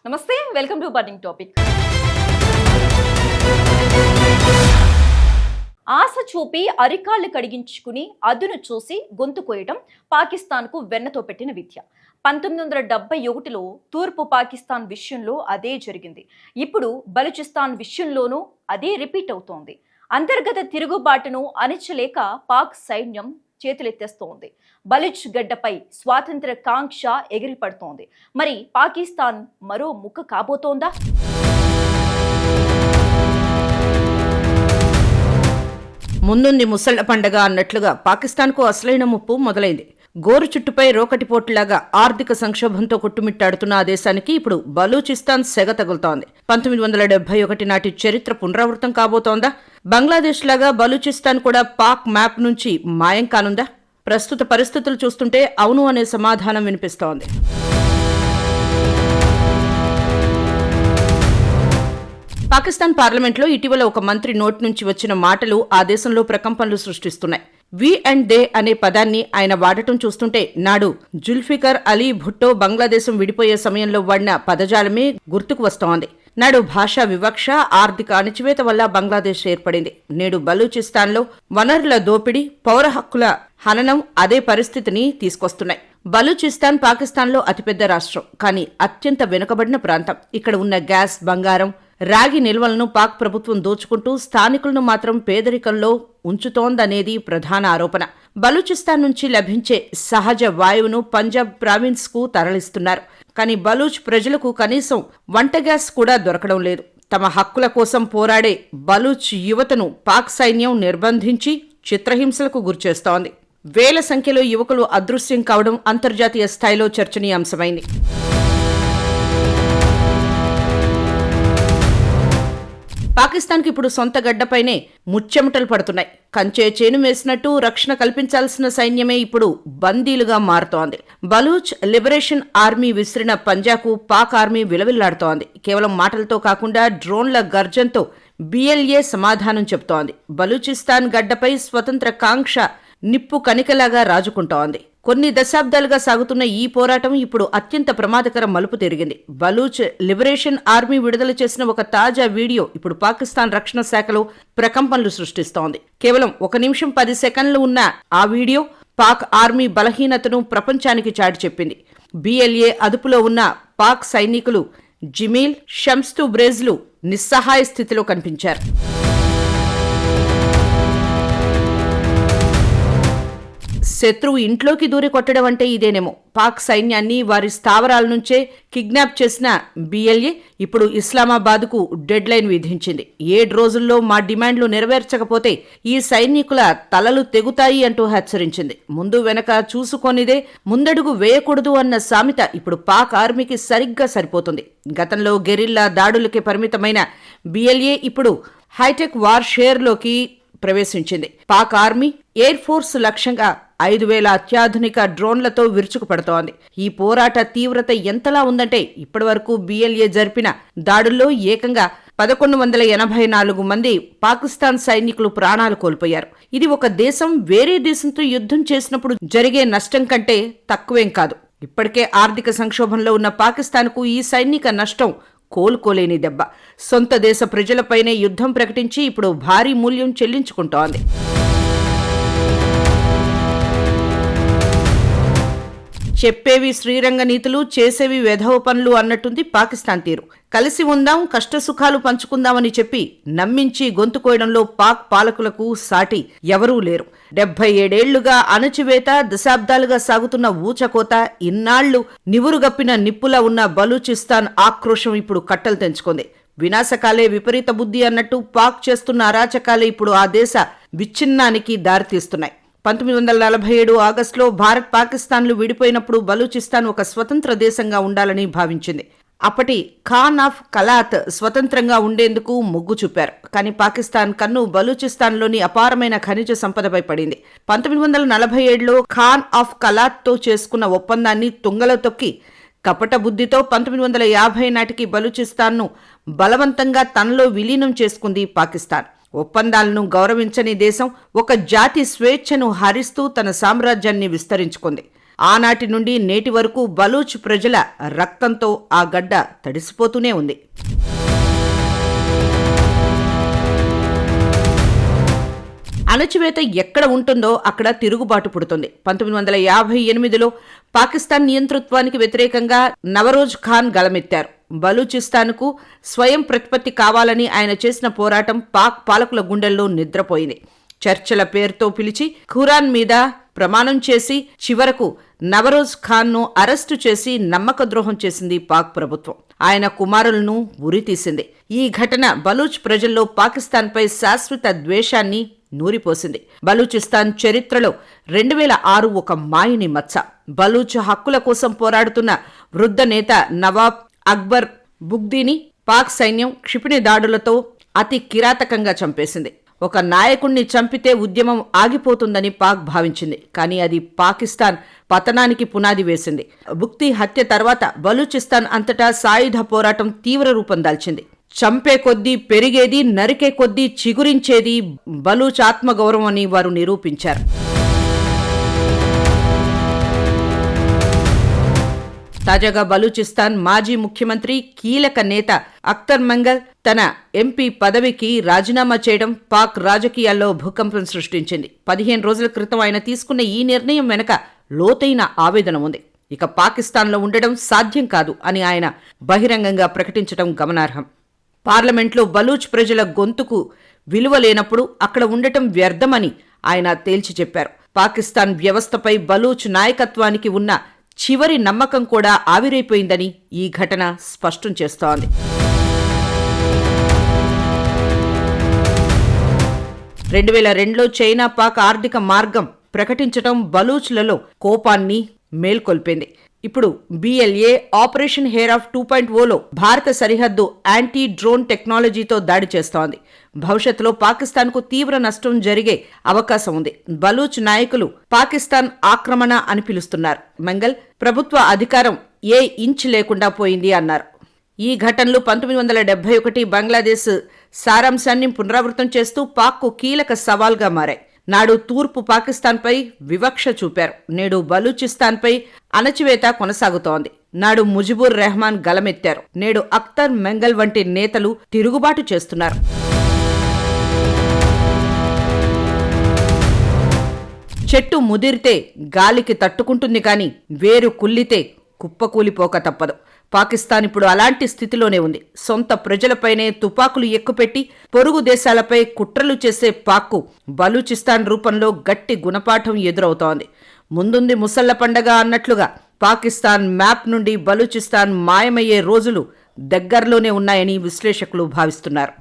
నమస్తే, welcome to burning topic. ఆశ చూపి అరికాళ్లు కడిగించుకుని అదును చూసి గొంతు కోయటం పాకిస్తాన్కు వెన్నతో పెట్టిన విద్య. 1971లో తూర్పు పాకిస్తాన్ విషయంలో అదే జరిగింది. ఇప్పుడు బలూచిస్తాన్ విషయంలోనూ అదే రిపీట్ అవుతోంది. అంతర్గత తిరుగుబాటును అణచలేక పాక్ సైన్యం చేతులెత్తేస్తోంది. బలూచ్ గడ్డపై స్వాతంత్ర కాంక్ష ఎగిరిపడుతోంది. మరి పాకిస్తాన్ మరో ముక్క కాబోతోందా? ముందుంది ముసళ్ల పండగ అన్నట్లుగా పాకిస్తాన్కు అసలైన ముప్పు మొదలైంది. గోరు చుట్టుపై రోకటిపోటులాగా ఆర్థిక సంక్షోభంతో కొట్టుమిట్టాడుతున్న ఆ దేశానికి ఇప్పుడు బలూచిస్తాన్ సెగ తగులుతోంది. 1971 నాటి చరిత్ర పునరావృతం కాబోతోందా? బంగ్లాదేశ్ లాగా బలూచిస్తాన్ కూడా పాక్ మ్యాప్ నుంచి మాయం కానుందా? ప్రస్తుత పరిస్థితులు చూస్తుంటే అవును అనే సమాధానం వినిపిస్తోంది. పాకిస్తాన్ పార్లమెంట్లో ఇటీవల ఒక మంత్రి నోటి నుంచి వచ్చిన మాటలు ఆ దేశంలో ప్రకంపనలు సృష్టిస్తున్నాయి. వి అండ్ దే అనే పదాన్ని ఆయన వాడటం చూస్తుంటే నాడు జుల్ఫికర్ అలీ భుట్టో బంగ్లాదేశం విడిపోయే సమయంలో వాడిన పదజాలమే గుర్తుకు వస్తోంది. నాడు భాషా వివక్ష, ఆర్థిక అణచివేత వల్ల బంగ్లాదేశ్ ఏర్పడింది. నేడు బలూచిస్తాన్లో వనరుల దోపిడీ, పౌర హక్కుల హననం అదే పరిస్థితిని తీసుకొస్తున్నాయి. బలూచిస్తాన్ పాకిస్తాన్లో అతిపెద్ద రాష్ట్రం, కానీ అత్యంత వెనుకబడిన ప్రాంతం. ఇక్కడ ఉన్న గ్యాస్, బంగారం, రాగి నిల్వలను పాక్ ప్రభుత్వం దోచుకుంటూ స్థానికులను మాత్రం పేదరికంలో ఉంచుతోందనేది ప్రధాన ఆరోపణ. బలూచిస్తాన్ నుంచి లభించే సహజ వాయువును పంజాబ్ ప్రావిన్స్ కు తరలిస్తున్నారు. కానీ బలూచ్ ప్రజలకు కనీసం వంట గ్యాస్ కూడా దొరకడం లేదు. తమ హక్కుల కోసం పోరాడే బలూచ్ యువతను పాక్ సైన్యం నిర్బంధించి చిత్రహింసలకు గురిచేస్తోంది. వేల సంఖ్యలో యువకులు అదృశ్యం కావడం అంతర్జాతీయ స్థాయిలో చర్చనీయాంశమైంది. పాకిస్తాన్కి ఇప్పుడు సొంత గడ్డపైనే ముచ్చెమటలు పడుతున్నాయి. కంచే చేను వేసినట్టు రక్షణ కల్పించాల్సిన సైన్యమే ఇప్పుడు బందీలుగా మారుతోంది. బలూచ్ లిబరేషన్ ఆర్మీ విసిరిన పంజాకు పాక్ ఆర్మీ విలవిల్లాడుతోంది. కేవలం మాటలతో కాకుండా డ్రోన్ల గర్జంతో బిఎల్ఏ సమాధానం చెబుతోంది. బలూచిస్తాన్ గడ్డపై స్వతంత్ర కాంక్ష నిప్పు కణికలాగా రాజుకుంటోంది. కొన్ని దశాబ్దాలుగా సాగుతున్న ఈ పోరాటం ఇప్పుడు అత్యంత ప్రమాదకర మలుపు తిరిగింది. బలూచ్ లిబరేషన్ ఆర్మీ విడుదల చేసిన ఒక తాజా వీడియో ఇప్పుడు పాకిస్తాన్ రక్షణ శాఖలో ప్రకంపనలు సృష్టిస్తోంది. కేవలం 1 నిమిషం 10 సెకండ్లు ఉన్న ఆ వీడియో పాక్ ఆర్మీ బలహీనతను ప్రపంచానికి చాటి చెప్పింది. బిఎల్ఏ అదుపులో ఉన్న పాక్ సైనికులు జిమీల్, షమ్స్తు బ్రేజ్లు నిస్సహాయ స్థితిలో కనిపించారు. శత్రువు ఇంట్లోకి దూరి కొట్టడం అంటే ఇదేనేమో. పాక్ సైన్యాన్ని వారి స్థావరాల నుంచే కిడ్నాప్ చేసిన బిఎల్ఏ ఇప్పుడు ఇస్లామాబాద్కు డెడ్ లైన్ విధించింది. 7 రోజుల్లో మా డిమాండ్లు నెరవేర్చకపోతే ఈ సైనికుల తలలు తెగుతాయి అంటూ హెచ్చరించింది. ముందు వెనక చూసుకొనిదే ముందడుగు వేయకూడదు అన్న సామెత ఇప్పుడు పాక్ ఆర్మీకి సరిగ్గా సరిపోతుంది. గతంలో గెరిల్లా దాడులకి పరిమితమైన బిఎల్ఏ ఇప్పుడు హైటెక్ వార్ షేర్లోకి ప్రవేశించింది. పాక్ ఆర్మీ ఎయిర్ ఫోర్స్ లక్ష్యంగా 5,000 అత్యాధునిక డ్రోన్లతో విరుచుకుపడుతోంది. ఈ పోరాట తీవ్రత ఎంతలా ఉందంటే ఇప్పటివరకు బిఎల్ఏ జరిపిన దాడుల్లో ఏకంగా 1184 మంది పాకిస్తాన్ సైనికులు ప్రాణాలు కోల్పోయారు. ఇది ఒక దేశం వేరే దేశంతో యుద్ధం చేసినప్పుడు జరిగే నష్టం కంటే తక్కువేం కాదు. ఇప్పటికే ఆర్థిక సంక్షోభంలో ఉన్న పాకిస్తాన్కు ఈ సైనిక నష్టం కోలుకోలేని దెబ్బ. సొంత దేశ ప్రజలపైనే యుద్ధం ప్రకటించి ఇప్పుడు భారీ మూల్యం చెల్లించుకుంటోంది. చెప్పేవి శ్రీరంగ నీతులు, చేసేవి వెధవ పనులు అన్నట్టుంది పాకిస్తాన్ తీరు. కలిసి ఉందాం, కష్టసుఖాలు పంచుకుందామని చెప్పి నమ్మించి గొంతుకోయడంలో పాక్ పాలకులకు సాటి ఎవరూ లేరు. 77 ఏళ్లుగా అణచివేత, దశాబ్దాలుగా సాగుతున్న ఊచకోత, ఇన్నాళ్లు నివురుగప్పిన నిప్పులా ఉన్న బలూచిస్తాన్ ఆక్రోశం ఇప్పుడు కట్టలు తెంచుకుంది. వినాశకాలే విపరీత బుద్ధి అన్నట్టు పాక్ చేస్తున్న అరాచకాలే ఇప్పుడు ఆ దేశ విచ్ఛిన్నానికి దారితీస్తున్నాయి. 1947 ఆగస్టులో భారత్ పాకిస్తాన్లు విడిపోయినప్పుడు బలూచిస్తాన్ ఒక స్వతంత్ర దేశంగా ఉండాలని భావించింది. అప్పటి ఖాన్ ఆఫ్ కలాత్ స్వతంత్రంగా ఉండేందుకు మొగ్గు చూపారు. కానీ పాకిస్తాన్ కన్ను బలూచిస్తాన్లోని అపారమైన ఖనిజ సంపదపై పడింది. 1947లో ఖాన్ ఆఫ్ కలాత్తో చేసుకున్న ఒప్పందాన్ని తుంగలో తొక్కి కపట బుద్ధితో 1950 నాటికి బలూచిస్తాన్ను బలవంతంగా తనలో విలీనం చేసుకుంది పాకిస్తాన్. ఒప్పందాలను గౌరవించని దేశం ఒక జాతి స్వేచ్ఛను హరిస్తూ తన సామ్రాజ్యాన్ని విస్తరించుకుంది. ఆనాటి నుండి నేటి వరకు బలూచ్ ప్రజల రక్తంతో ఆ గడ్డ తడిసిపోతూనే ఉంది. అణచివేత ఎక్కడ ఉంటుందో అక్కడ తిరుగుబాటు పుడుతుంది. 1958లో పాకిస్తాన్ నియంతృత్వానికి వ్యతిరేకంగా నవరోజ్ ఖాన్ గళమెత్తారు. బలూచిస్తాన్కు స్వయం ప్రతిపత్తి కావాలని ఆయన చేసిన పోరాటం పాక్ పాలకుల గుండెల్లో నిద్రపోయింది. చర్చల పేరుతో పిలిచి ఖురాన్ మీద ప్రమాణం చేసి చివరకు నవరోజ్ ఖాన్ను అరెస్టు చేసి నమ్మక ద్రోహం చేసింది పాక్ ప్రభుత్వం. ఆయన కుమారులను ఉరితీసింది. ఈ ఘటన బలూచ్ ప్రజల్లో పాకిస్తాన్పై శాశ్వత ద్వేషాన్ని నూరిపోసింది. బలూచిస్తాన్ చరిత్రలో 2006 ఒక మాయని మచ్చ. బలూచ్ హక్కుల కోసం పోరాడుతున్న వృద్ధ నేత నవాబ్ అక్బర్ బుగ్దీని పాక్ సైన్యం క్షిపణి దాడులతో అతి కిరాతకంగా చంపేసింది. ఒక నాయకుణ్ణి చంపితే ఉద్యమం ఆగిపోతుందని పాక్ భావించింది. కానీ అది పాకిస్తాన్ పతనానికి పునాది వేసింది. బుగ్దీ హత్య తర్వాత బలూచిస్తాన్ అంతటా సాయుధ పోరాటం తీవ్ర రూపం దాల్చింది. చంపే కొద్దీ పెరిగేది, నరికే కొద్దీ చిగురించేది బలూచ్ ఆత్మగౌరవం అని వారు నిరూపించారు. తాజాగా బలూచిస్తాన్ మాజీ ముఖ్యమంత్రి కీలక నేత అఖ్తర్ మంగల్ తన ఎంపీ పదవికి రాజీనామా చేయడం పాక్ రాజకీయాల్లో భూకంపం సృష్టించింది. 15 రోజుల క్రితం ఆయన తీసుకున్న ఈ నిర్ణయం వెనుక లోతైన ఆవేదన ఉంది. ఇక పాకిస్తాన్లో ఉండడం సాధ్యం కాదు అని ఆయన బహిరంగంగా ప్రకటించడం గమనార్హం. పార్లమెంట్లో బలూచ్ ప్రజల గొంతుకు విలువ లేనప్పుడు అక్కడ ఉండటం వ్యర్థమని ఆయన తేల్చి చెప్పారు. పాకిస్తాన్ వ్యవస్థపై బలూచ్ నాయకత్వానికి ఉన్న చివరి నమ్మకం కూడా ఆవిరైపోయిందని ఈ ఘటన స్పష్టం చేస్తోంది. 2002లో చైనా పాక్ ఆర్థిక మార్గం ప్రకటించటం బలూచ్లలో కోపాన్ని మేల్కొల్పింది. ఇప్పుడు BLA ఆపరేషన్ హెయిర్ ఆఫ్ 2.0లో భారత సరిహద్దు యాంటీ డ్రోన్ టెక్నాలజీతో దాడి చేస్తోంది. భవిష్యత్తులో పాకిస్తాన్కు తీవ్ర నష్టం జరిగే అవకాశం ఉంది. బలూచ్ నాయకులు పాకిస్తాన్ ఆక్రమణ అని పిలుస్తున్నారు. మంగల్ ప్రభుత్వ అధికారం ఏ ఇంచ్ లేకుండా పోయింది అన్నారు. ఈ ఘటనలు 1971 బంగ్లాదేశ్ సారాంశాన్ని పునరావృతం చేస్తూ పాక్కు కీలక సవాల్గా మారాయి. నాడు తూర్పు పాకిస్తాన్పై వివక్ష చూపారు. నేడు బలూచిస్తాన్పై అణచివేత కొనసాగుతోంది. నాడు ముజిబుర్ రెహమాన్ గలమెత్తారు. నేడు అఖ్తర్ మంగల్ వంటి నేతలు తిరుగుబాటు చేస్తున్నారు. చెట్టు ముదిరితే గాలికి తట్టుకుంటుంది కాని వేరు కుల్లితే కుప్పకూలిపోక తప్పదు. పాకిస్తాన్ ఇప్పుడు అలాంటి స్థితిలోనే ఉంది. సొంత ప్రజలపైనే తుపాకులు ఎక్కుపెట్టి పొరుగు దేశాలపై కుట్రలు చేసే పాక్కు బలూచిస్తాన్ రూపంలో గట్టి గుణపాఠం ఎదురవుతోంది. ముందుంది ముసళ్ల పండగ అన్నట్లుగా పాకిస్తాన్ మ్యాప్ నుండి బలూచిస్తాన్ మాయమయ్యే రోజులు దగ్గరలోనే ఉన్నాయని విశ్లేషకులు భావిస్తున్నారు.